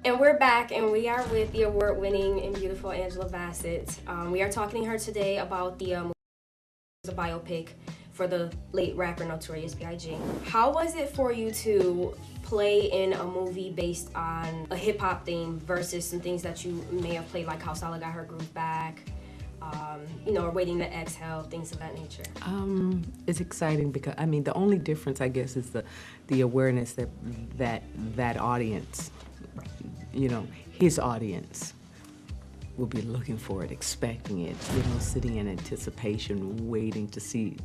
And we're back, and we are with the award-winning and beautiful Angela Bassett. We are talking to her today about the biopic for the late rapper Notorious B.I.G. How was it for you to play in a movie based on a hip-hop theme versus some things that you may have played, like How Solid Got Her Groove Back, or Waiting to Exhale, things of that nature? It's exciting because, I mean, the only difference, I guess, is the awareness that audience, his audience will be looking for it, expecting it, sitting in anticipation, waiting to see,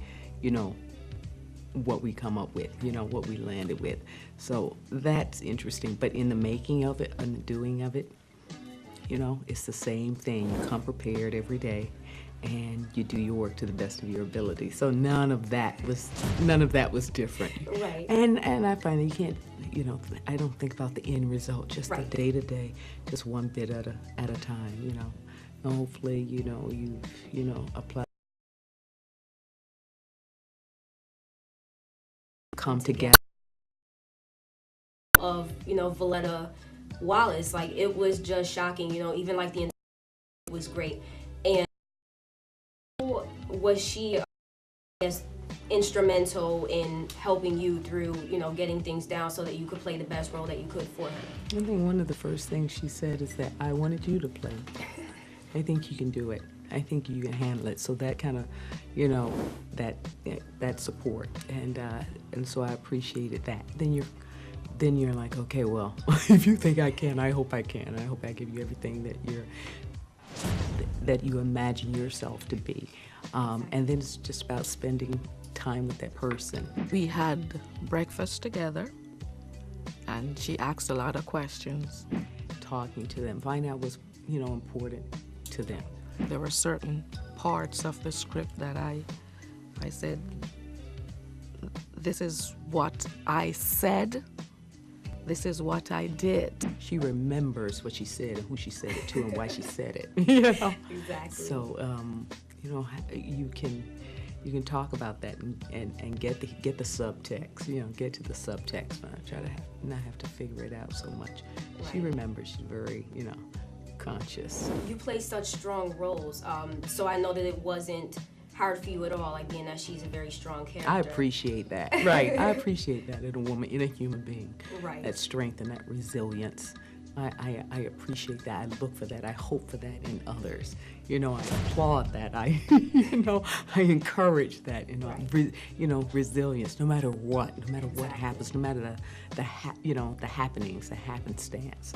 what we come up with, what we landed with. So that's interesting. But in the making of it and the doing of it, it's the same thing. You come prepared every day and you do your work to the best of your ability. So none of that was different. Right. And I find that you can't, I don't think about the end result, just right. the day to day, just one bit at a time, And hopefully, you've applied, come together. Of, Valletta Wallace, like, it was just shocking, even like the was great. And was she, I guess, instrumental in helping you through, getting things down so that you could play the best role that you could for her? I think one of the first things she said is that I wanted you to play. I think you can do it. I think you can handle it. So that kind of, that support, and so I appreciated that. Then you're like, okay, well, if you think I can, I hope I can. I hope I give you everything that you imagine yourself to be. And then it's just about spending time with that person. We had breakfast together, and she asked a lot of questions. Talking to them, find out what's, important to them. There were certain parts of the script that I said, this is what I said, this is what I did. She remembers what she said and who she said it to and why she said it. Exactly. So, you can talk about that and get the subtext. Get to the subtext. Try to not have to figure it out so much. Right. She remembers. She's very, conscious. You play such strong roles, so I know that it wasn't hard for you at all, like being that she's a very strong character. I appreciate that. Right. I appreciate that in a woman, in a human being. Right. That strength and that resilience. I appreciate that. I look for that. I hope for that in others. I applaud that. I encourage that. Right. Resilience. No matter what happens, no matter the happenings, the happenstance.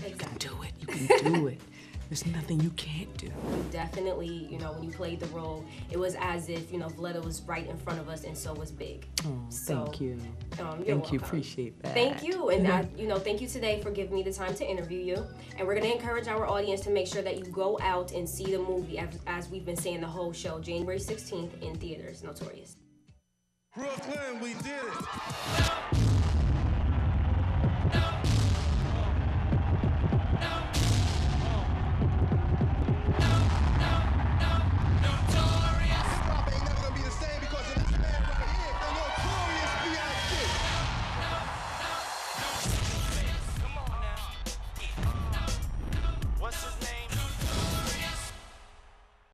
Exactly. You can do it. You can do it. There's nothing you can't do. You definitely, when you played the role, it was as if, Valletta was right in front of us, and so was Big. Oh, so, thank you. You're thank welcome. you. Appreciate that. Thank you. And, thank you today for giving me the time to interview you. And we're going to encourage our audience to make sure that you go out and see the movie, as we've been saying the whole show, January 16th in theaters, Notorious. Brooklyn, we did it.